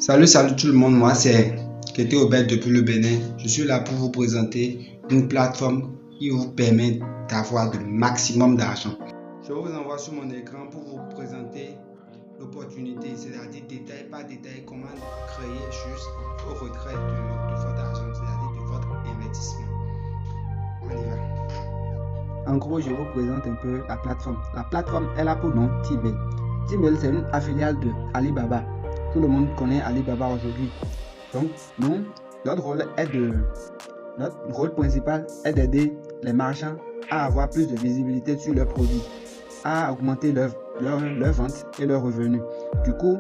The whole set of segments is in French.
Salut tout le monde, moi c'est Kété Obed depuis le Bénin. Je suis là pour vous présenter une plateforme qui vous permet d'avoir le maximum d'argent. Je vous envoie sur mon écran pour vous présenter l'opportunité, c'est-à-dire détail par détail comment créer juste au retrait de votre argent, c'est-à-dire de votre investissement. On y va. En gros, je vous présente un peu la plateforme. La plateforme est là pour nom Tmail. Tmail, c'est une affiliale de Alibaba. Tout le monde connaît Alibaba aujourd'hui. Donc, nous, notre rôle principal est d'aider les marchands à avoir plus de visibilité sur leurs produits, à augmenter leur vente et leurs revenus. Du coup,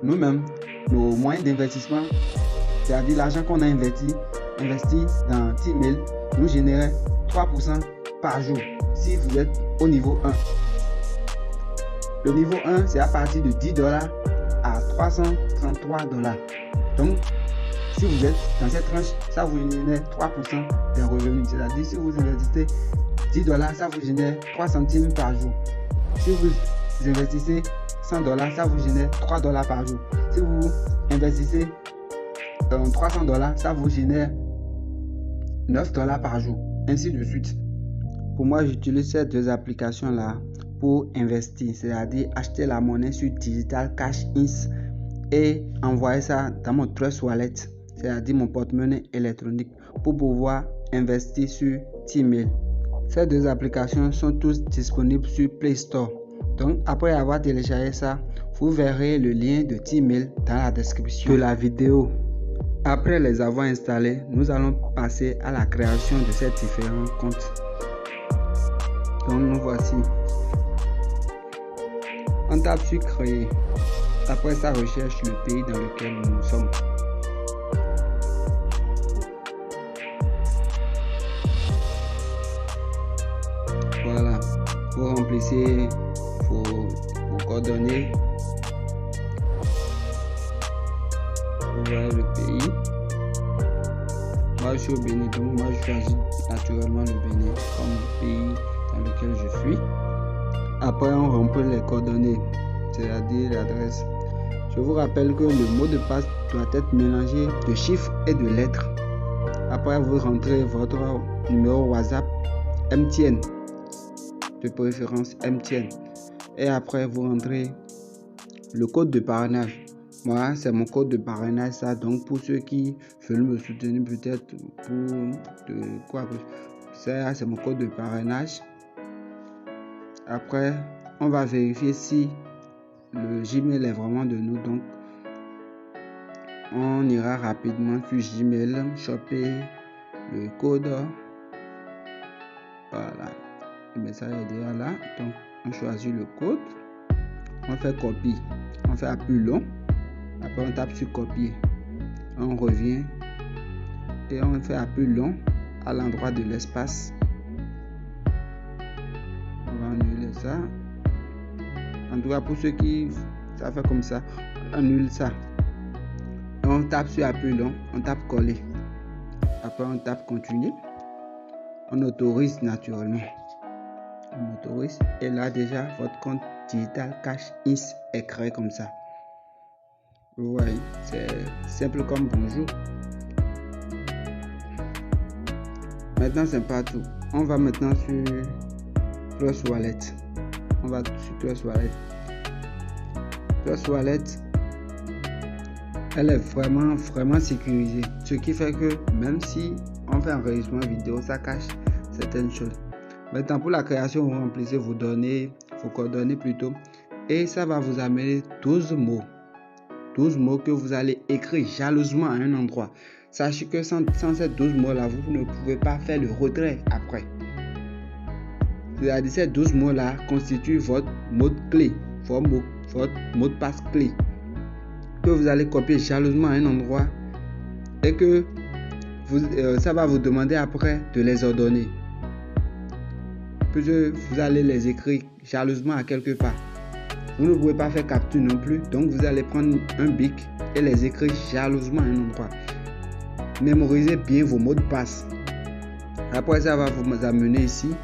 nous-mêmes, nos moyens d'investissement, c'est-à-dire l'argent qu'on a investi dans Tmail, nous générait 3% par jour si vous êtes au niveau 1. Le niveau 1, c'est à partir de $10 à $333. Donc, si vous êtes dans cette tranche, ça vous génère 3% des revenus. C'est-à-dire, si vous investissez $10, ça vous génère 3 centimes par jour. Si vous investissez $100, ça vous génère $3 par jour. Si vous investissez $300, ça vous génère $9 par jour. Ainsi de suite. Pour moi, j'utilise ces deux applications-là pour investir, c'est-à-dire acheter la monnaie sur Digital Cash Inc. et envoyer ça dans mon Trust Wallet, c'est-à-dire mon porte-monnaie électronique, pour pouvoir investir sur Tmail. Ces deux applications sont tous disponibles sur Play Store. Donc, après avoir téléchargé ça, vous verrez le lien de Tmail dans la description de la vidéo. Après les avoir installés, nous allons passer à la création de ces différents comptes. Donc, nous voici. On tape sur créer. Après ça, recherche le pays dans lequel nous sommes. Voilà. Vous remplissez vos coordonnées. Vous voyez le pays. Moi, je suis au Bénin, donc moi, je choisis naturellement le Bénin comme pays dans lequel je suis. Après, on remplit les coordonnées, c'est-à-dire l'adresse. Je vous rappelle que le mot de passe doit être mélangé de chiffres et de lettres. Après, vous rentrez votre numéro WhatsApp MTN, de préférence MTN. Et après, vous rentrez le code de parrainage. Moi, c'est mon code de parrainage, ça. Donc, pour ceux qui veulent me soutenir, peut-être ça, c'est mon code de parrainage. Après, on va vérifier si le Gmail est vraiment de nous. Donc, on ira rapidement sur Gmail, choper le code. Voilà. Le message est déjà là. Donc, on choisit le code. On fait copie. On fait appui long. Après, on tape sur copier. On revient. Et on fait appui long à l'endroit de l'espace. On va annuler ça. En tout cas, pour ceux qui ça fait comme ça, on annule ça. On tape sur appui long, on tape coller. Après, on tape continuer. On autorise naturellement. On autorise. Et là, déjà, votre compte Digital Cash Inc. est créé comme ça. Vous voyez, c'est simple comme bonjour. Maintenant, c'est pas tout. On va maintenant sur Trust Wallet. On va sur Trust Wallet. Trust Wallet, elle est vraiment sécurisée. Ce qui fait que même si on fait un enregistrement vidéo, ça cache certaines choses. Maintenant, pour la création, vous remplissez vos coordonnées plutôt. Et ça va vous amener 12 mots. 12 mots que vous allez écrire jalousement à un endroit. Sachez que sans ces 12 mots-là, vous ne pouvez pas faire le retrait après. C'est-à-dire ces 12 mots-là constituent votre mot de clé, votre mot de passe clé, que vous allez copier jalousement à un endroit et que ça va vous demander après de les ordonner. Puis vous allez les écrire jalousement à quelque part. Vous ne pouvez pas faire capture non plus, donc vous allez prendre un bic et les écrire jalousement à un endroit. Mémorisez bien vos mots de passe. Après, ça va vous amener ici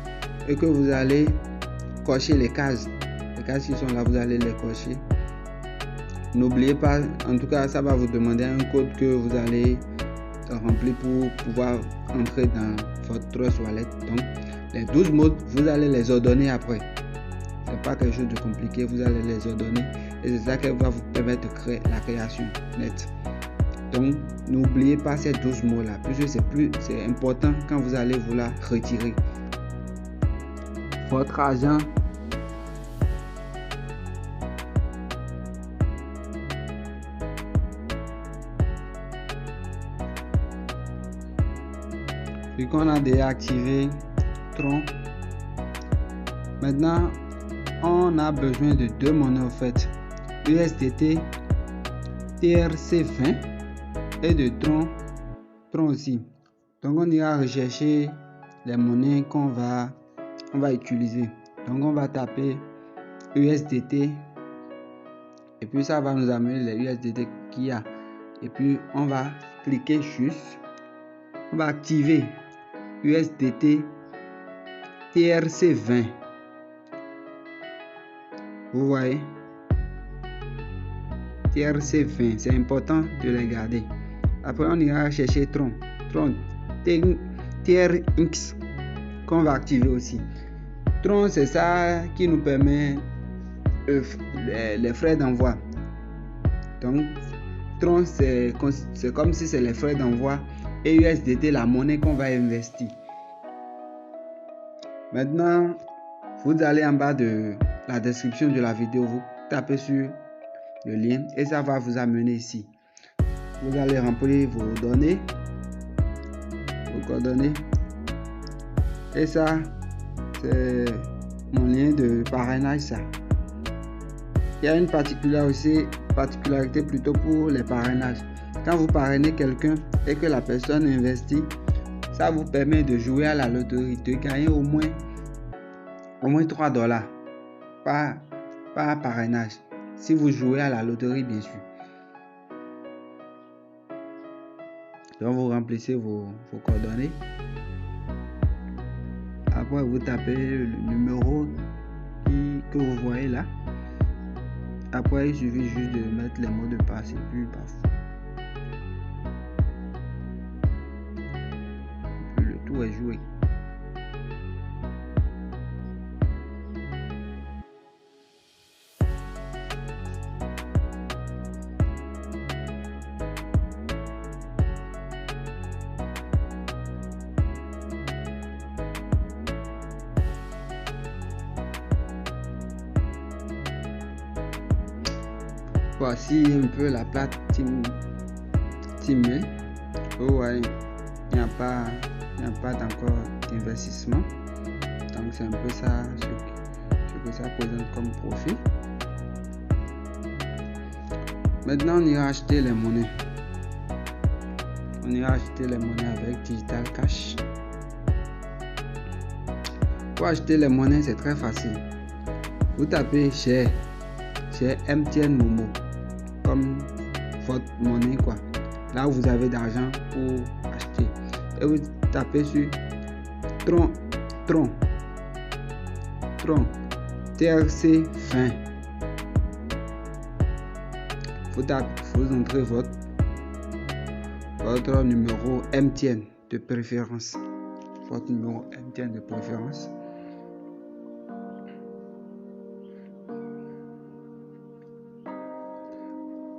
et que vous allez cocher les cases. Les cases qui sont là, vous allez les cocher. n'oubliez pas, en tout cas, ça va vous demander un code que vous allez remplir pour pouvoir entrer dans votre Trust Wallet. Donc, les 12 mots, vous allez les ordonner après. C'est pas quelque chose de compliqué, vous allez les ordonner et c'est ça qui va vous permettre de créer la création nette. Donc, n'oubliez pas ces 12 mots-là, puisque c'est important quand vous allez vouloir retirer votre argent. Vu qu'on a déjà activé Tron, maintenant on a besoin de deux monnaies en fait, USDT TRC20 et de Tron aussi. Donc on ira rechercher les monnaies qu'on va utiliser. Donc on va taper USDT et puis ça va nous amener les USDT qu'il y a. Et puis on va cliquer juste, on va activer USDT TRC20. Vous voyez, TRC20, c'est important de les garder. Après, on ira chercher Tron TRX qu'on va activer aussi. Tron, c'est ça qui nous permet les frais d'envoi. Donc, Tron, c'est comme si c'est les frais d'envoi et USDT, la monnaie qu'on va investir. Maintenant, vous allez en bas de la description de la vidéo, vous tapez sur le lien et ça va vous amener ici. Vous allez remplir vos données, vos coordonnées. Et ça, c'est mon lien de parrainage. Ça. Il y a une particularité plutôt pour les parrainages. Quand vous parrainez quelqu'un et que la personne investit, ça vous permet de jouer à la loterie, de gagner au moins $3 par parrainage. Si vous jouez à la loterie, bien sûr. Donc vous remplissez vos coordonnées. Après vous tapez le numéro que vous voyez là. Après il suffit juste de mettre les mots de passe et puis paf. Et puis le tour est joué. Voici un peu la plate Teammail. Oh ouais, il n'y a pas encore d'investissement. Donc c'est un peu ça ce que ça présente comme profit. Maintenant on ira acheter les monnaies. On ira acheter les monnaies avec Digital Cash. Pour acheter les monnaies, c'est très facile. Vous tapez chez MTN Momo comme votre monnaie quoi. Là où vous avez d'argent pour acheter. Et vous tapez sur Tron TRC20. Vous entrez votre numéro MTN de préférence. Votre numéro MTN de préférence.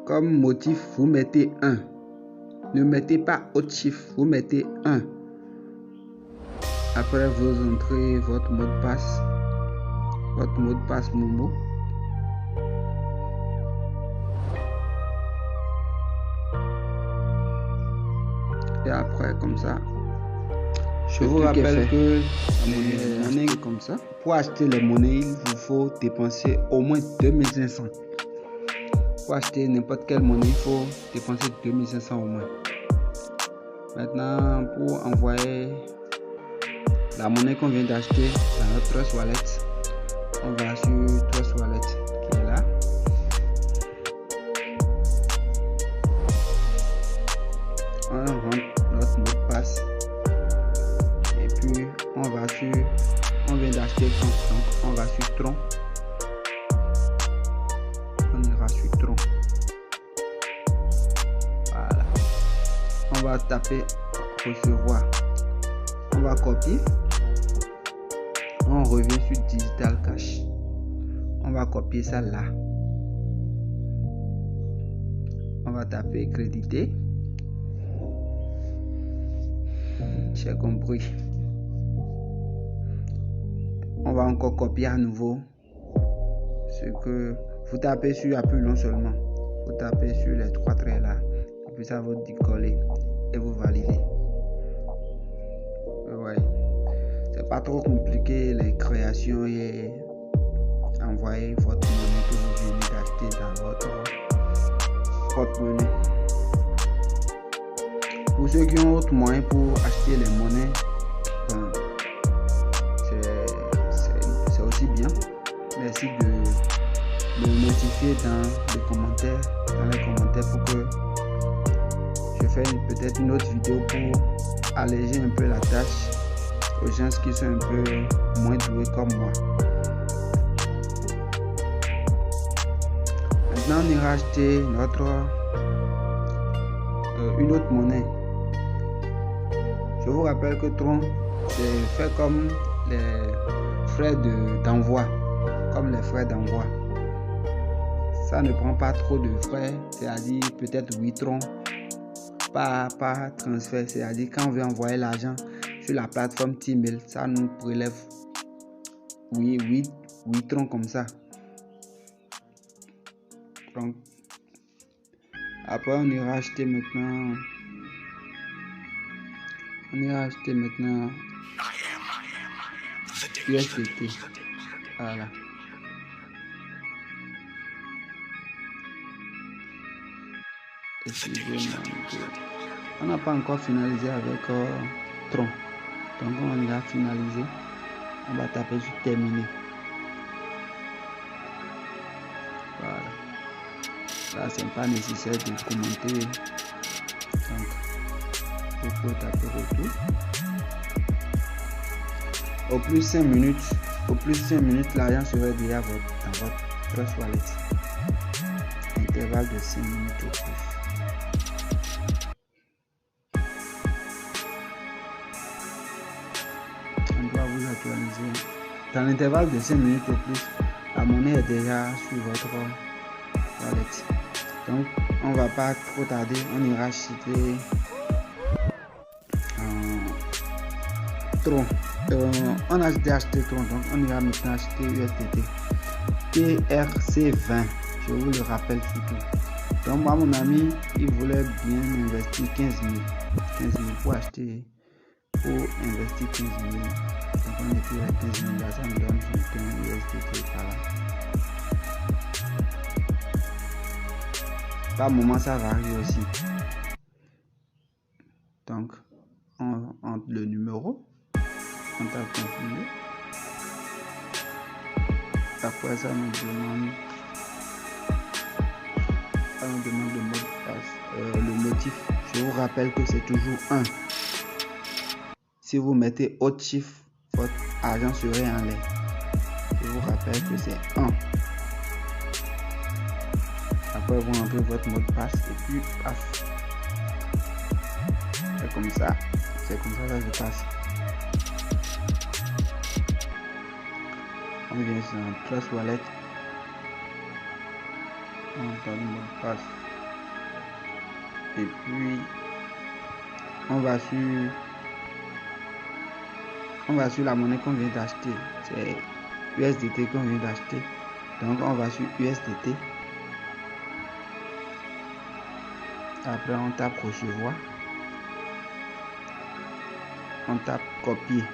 Comme motif, vous mettez 1. Ne mettez pas autre chiffre, vous mettez 1. Après, vous entrez votre mot de passe Momo. Et après, comme ça, je vous rappelle que la monnaie est comme ça. Pour acheter les monnaies, il vous faut dépenser au moins 2500. Pour acheter n'importe quelle monnaie, il faut dépenser 2500 au moins. Maintenant, pour envoyer la monnaie qu'on vient d'acheter dans notre Trust Wallet, on va sur Trust Wallet qui est là. On rentre notre mot de passe et puis on vient d'acheter Tron, donc on va sur Tron. On ira sur Tron. va taper recevoir. On va copier. On revient sur Digital Cash. On va copier ça là. On va taper créditer. J'ai compris. On va encore copier à nouveau ce que vous tapez sur appui long seulement. Vous tapez sur les 3 traits là. Et puis ça va dit coller. Et vous validez. Ouais. C'est pas trop compliqué les créations et envoyer votre monnaie que vous venez d'acheter dans votre porte-monnaie. Pour ceux qui ont autre moyen pour acheter les monnaies, c'est aussi bien. Merci de me notifier dans les commentaires pour que je fasse peut-être une autre vidéo pour alléger un peu la tâche aux gens qui sont un peu moins doués comme moi. Maintenant, on ira acheter une autre monnaie. Je vous rappelle que Tron, c'est fait comme les frais d'envoi. Comme les frais d'envoi. Ça ne prend pas trop de frais, c'est-à-dire peut-être 8 troncs par transfert. C'est-à-dire quand on veut envoyer l'argent sur la plateforme T-Mail, ça nous prélève 8 troncs comme ça. Donc, après on ira acheter maintenant. USDT. Voilà. On n'a pas encore finalisé avec Tron. Donc on ira finaliser. On va taper sur terminer. Voilà. Là c'est pas nécessaire de commenter. Donc vous pouvez taper retour. Au plus 5 minutes, l'argent serait déjà dans votre Trust Wallet. Intervalle de 5 minutes au plus. On doit vous actualiser. Dans l'intervalle de 5 minutes au plus, la monnaie est déjà sur votre wallet. Donc, on va pas trop tarder. On ira acheter Tron. On a déjà acheté Tron, donc on ira maintenant acheter USDT TRC20. Je vous le rappelle surtout. Donc moi, mon ami, il voulait bien investir 15 000 pour acheter, pour investir 15 000. Donc on écrit à 15 000 là, ça me donne 21 USDT par là. Par moment, ça varie aussi. Donc, on entre le numéro. On tape confirmer. Après ça, on demande le mot de passe, le motif. Je vous rappelle que c'est toujours 1. Si vous mettez autre chiffre, votre argent serait en l'air. Je vous rappelle que c'est 1. Après, vous entrez votre mot de passe et puis paf. C'est comme ça ça se passe. On vient sur un Trust Wallet. On donne le mot de passe. Et puis on va sur la monnaie qu'on vient d'acheter. C'est USDT qu'on vient d'acheter. Donc on va sur USDT. Après on tape recevoir. On tape copier.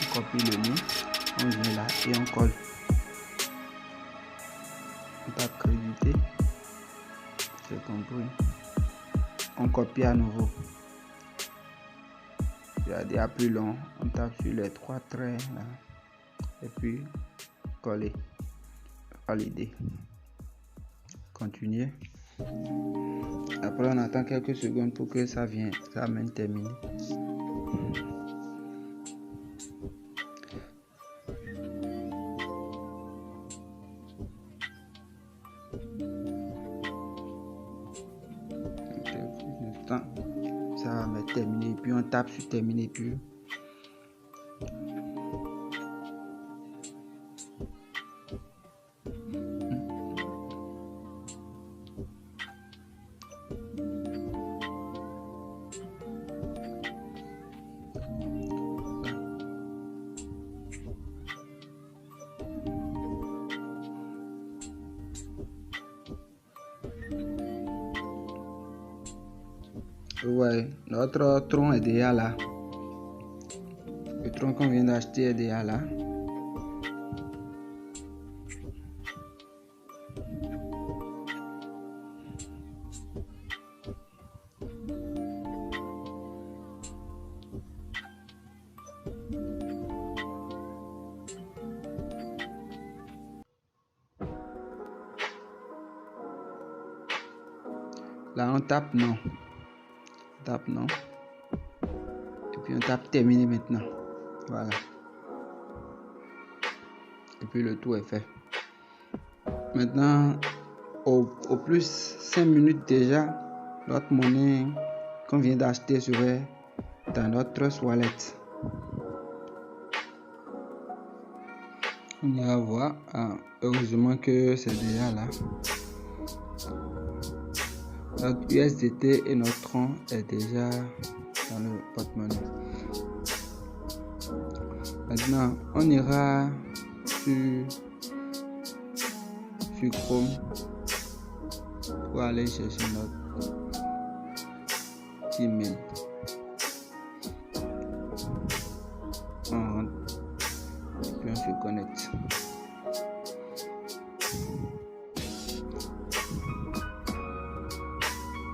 On copie le lien. On vient là et on colle. On tape créditer. J'ai compris. On copie à nouveau. Regardez à plus long. On tape sur les 3 traits là. Et puis coller. Valider. Continuer. Après on attend quelques secondes pour que ça vienne. Ça mène terminé. quand ça va me terminer, puis on tape sur terminer, puis ouais, notre tronc est déjà là. Le tronc qu'on vient d'acheter est déjà là. Là, on tape non. Tape non. Et puis on tape terminer maintenant. Voilà. Et puis le tour est fait. Maintenant, au plus 5 minutes déjà, notre monnaie qu'on vient d'acheter serait dans notre wallet. On ira voir. Ah, heureusement que c'est déjà là. Notre USDT et notre tronc est déjà dans le porte-monnaie. Maintenant, on ira sur Chrome pour aller chercher notre email. On rentre et puis on se connecte.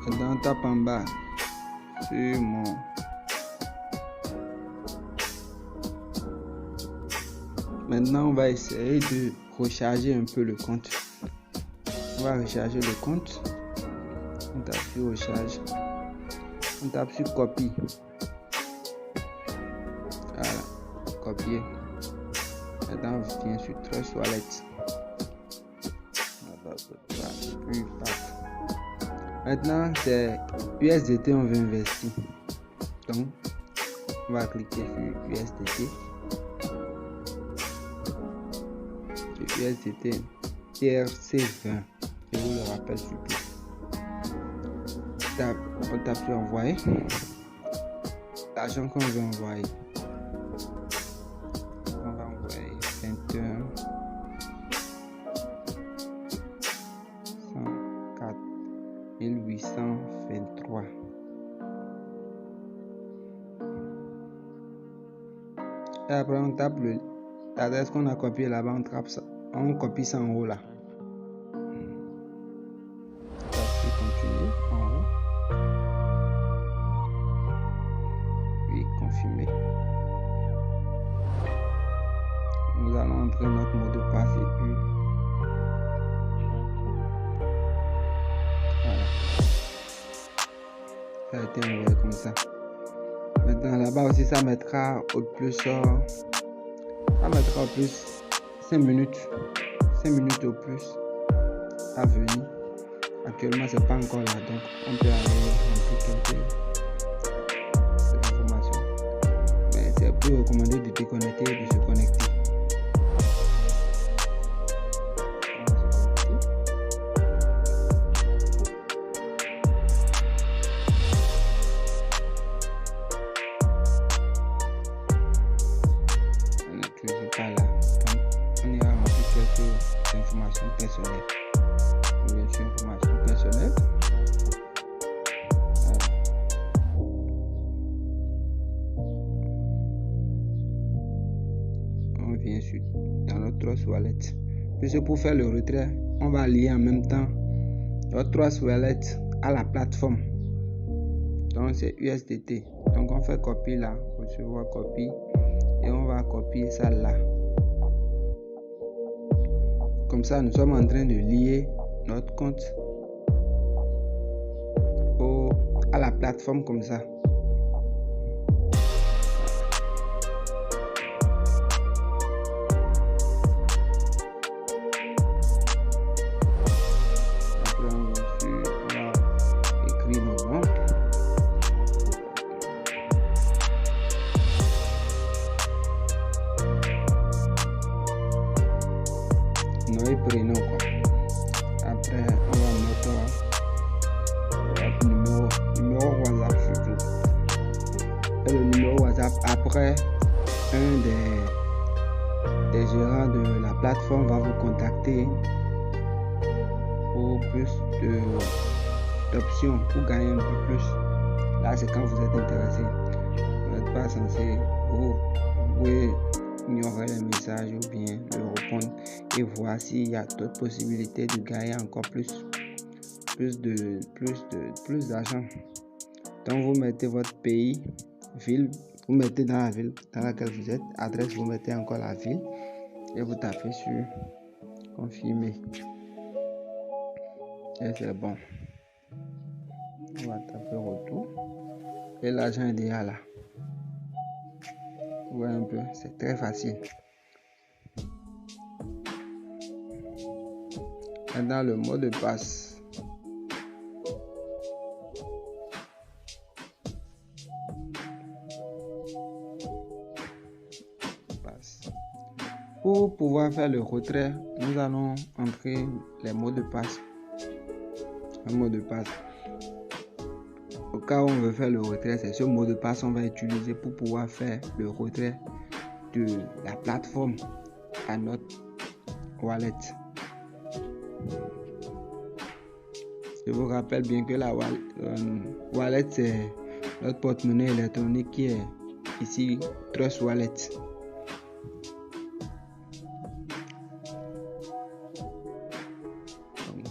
Maintenant, on tape en bas sur mon Maintenant, on va essayer de recharger un peu le compte. On va recharger le compte. On tape sur recharge. On tape sur copie. Voilà, copier. Maintenant, on vient sur Trust Wallet. Maintenant, c'est USDT, on veut investir. Donc, on va cliquer sur USDT. Sur USDT TRC20. Je vous le rappelle surtout. On tape sur envoyer. L'argent qu'on veut envoyer. On va envoyer 21 104 1823. Et après on tape l'adresse qu'on a copiée là-bas, on copie ça en haut là. On tape sur continuer en haut. Puis confirmer. Nous allons entrer notre mot de passe et puis voilà. Ça a été envoyé comme ça. Maintenant là-bas aussi ça mettra au plus 5 minutes au plus à venir. Actuellement c'est pas encore là, donc on peut aller remplir quelques informations, mais c'est plus recommandé de déconnecter et de se connecter. Pas là. Donc, on ira remplir quelques informations personnelles. Bien sûr, informations personnelles. On vient dans notre Trust Wallet. Puis pour faire le retrait, on va lier en même temps notre Trust Wallet à la plateforme. Donc c'est USDT. Donc on fait copie là, recevoir copie. Et on va copier ça là. Comme ça, nous sommes en train de lier notre compte à la plateforme comme ça. Après, on va écrire nos noms. numéro WhatsApp surtout. Et le numéro WhatsApp, après, un des gérants de la plateforme va vous contacter pour plus d'options, pour gagner un peu plus. Là, c'est quand vous êtes intéressé. Vous n'êtes pas censé, vous pouvez ignorer les messages ou bien le répondre et voir s'il y a d'autres possibilités de gagner encore plus d'argent. Donc, vous mettez votre pays, ville, vous mettez dans la ville dans laquelle vous êtes, adresse, vous mettez encore la ville et vous tapez sur confirmer. Et c'est bon. On va taper retour. Et l'argent est déjà là. Vous voyez un peu, c'est très facile. Maintenant, le mot de passe. Pour pouvoir faire le retrait, nous allons entrer les mots de passe. Un mot de passe. Au cas où on veut faire le retrait, c'est ce mot de passe qu'on va utiliser pour pouvoir faire le retrait de la plateforme à notre wallet. Je vous rappelle bien que la wallet, c'est notre porte-monnaie électronique qui est ici, Trust Wallet.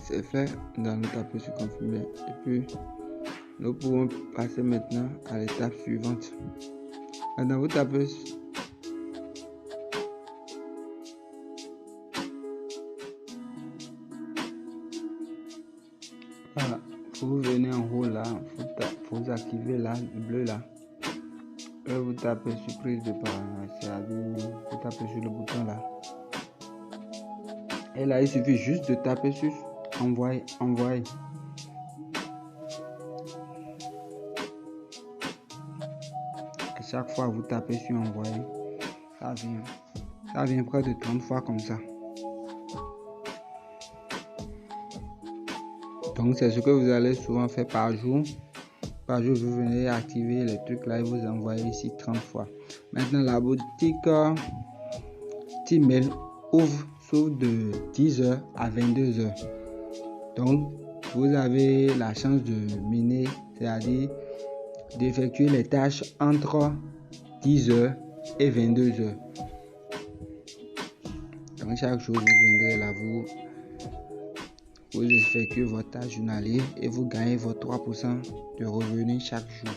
C'est fait, nous allons taper sur confirmer et puis nous pouvons passer maintenant à l'étape suivante. Maintenant vous tapez voilà, vous venez en haut là, vous activez là, le bleu là, et vous tapez sur prise de paramètres, c'est-à-dire vous tapez sur le bouton là, et là il suffit juste de taper sur envoyer. Et chaque fois vous tapez sur envoyer, ça vient près de 30 fois comme ça. Donc c'est ce que vous allez souvent faire par jour. Par jour, vous venez activer les trucs là et vous envoyez ici 30 fois. Maintenant, la boutique T-Mail s'ouvre de 10h à 22h. Donc, vous avez la chance de miner, c'est-à-dire d'effectuer les tâches entre 10h et 22h. Donc, chaque jour, vous viendrez là, vous effectuez votre tâche journalière et vous gagnez votre 3% de revenus chaque jour.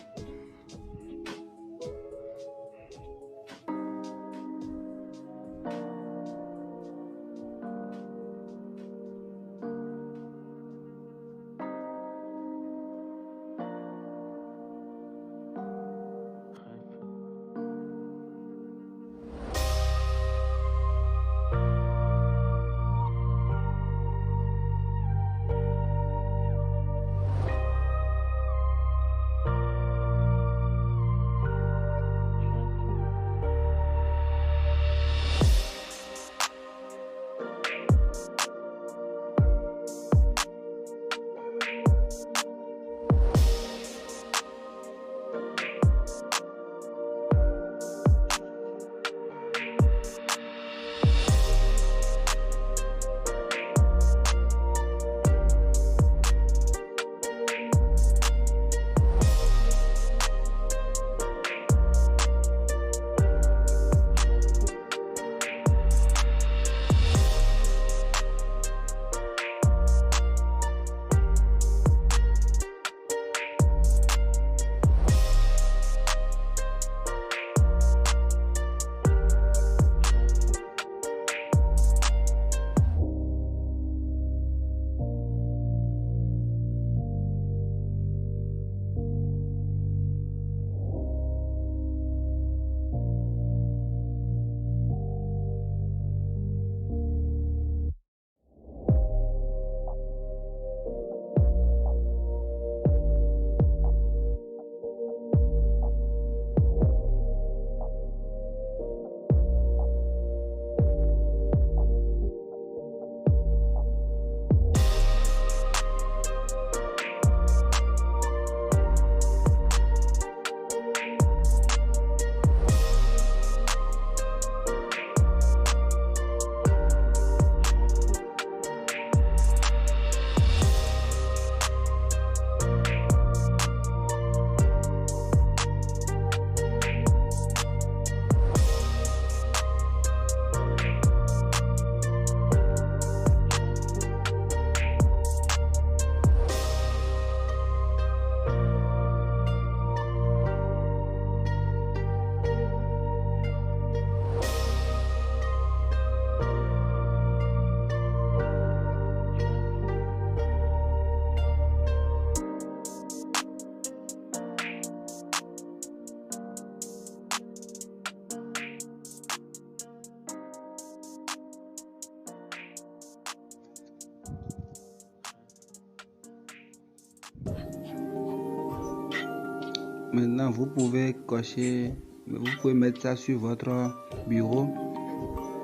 Maintenant, vous pouvez cocher, vous pouvez mettre ça sur votre bureau.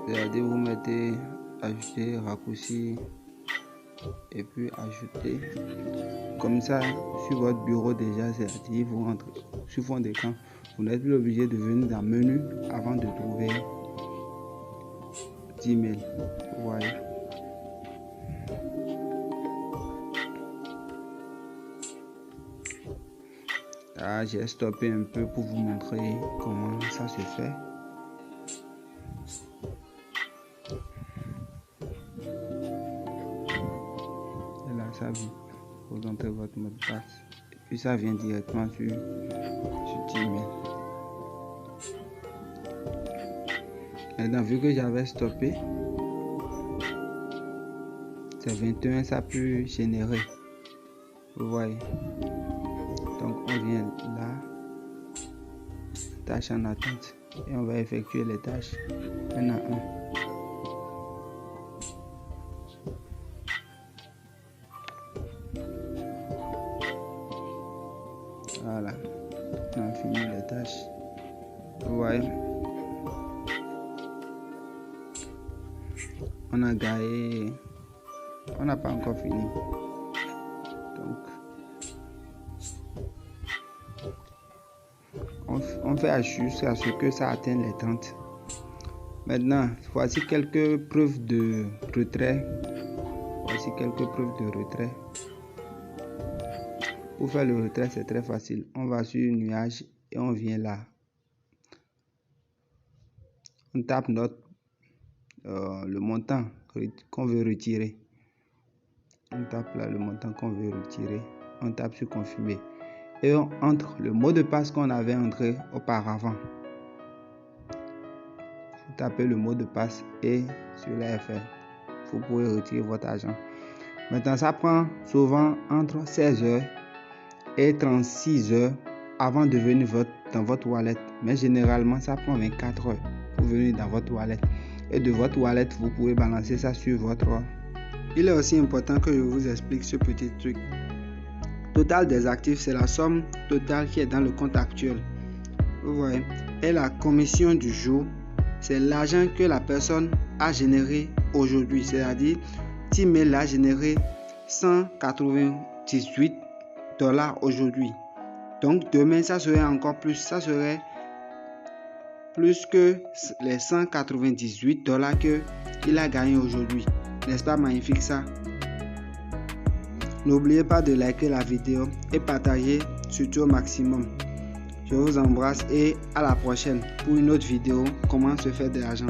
C'est-à-dire, vous mettez ajouter, raccourci et puis ajouter. Comme ça, sur votre bureau déjà, c'est-à-dire, vous rentrez sur fond d'écran. Vous n'êtes plus obligé de venir dans le menu avant de trouver Gmail. Vous voyez. Là, j'ai stoppé un peu pour vous montrer comment ça se fait. Et là, ça vient. Vous entrez votre mot de passe. Et puis ça vient directement sur Gmail. Maintenant, vu que j'avais stoppé, c'est 21, ça peut générer. Vous voyez. Donc on vient là, tâche en attente, et on va effectuer les tâches un à un. Voilà, on a fini les tâches. Vous voyez, on a gagné, on n'a pas encore fini. Donc on fait ajuster à ce que ça atteigne les 30. Maintenant, voici quelques preuves de retrait. Pour faire le retrait, c'est très facile. On va sur nuage et on vient là. On tape le montant qu'on veut retirer. On tape là le montant qu'on veut retirer. On tape sur confirmer. Et on entre le mot de passe qu'on avait entré auparavant. Vous tapez le mot de passe et sur la FR, vous pouvez retirer votre argent. Maintenant, ça prend souvent entre 16 heures et 36 heures avant de venir dans votre wallet. Mais généralement, ça prend 24 heures pour venir dans votre wallet. Et de votre wallet, vous pouvez balancer ça sur votre... Il est aussi important que je vous explique ce petit truc. Total des actifs, c'est la somme totale qui est dans le compte actuel. Vous voyez. Et la commission du jour, c'est l'argent que la personne a généré aujourd'hui. C'est-à-dire, Gmail a généré 198 $ aujourd'hui. Donc, demain, ça serait encore plus. Ça serait plus que les 198 $ qu'il a gagné aujourd'hui. N'est-ce pas magnifique ça? N'oubliez pas de liker la vidéo et partager surtout au maximum. Je vous embrasse et à la prochaine pour une autre vidéo comment se faire de l'argent.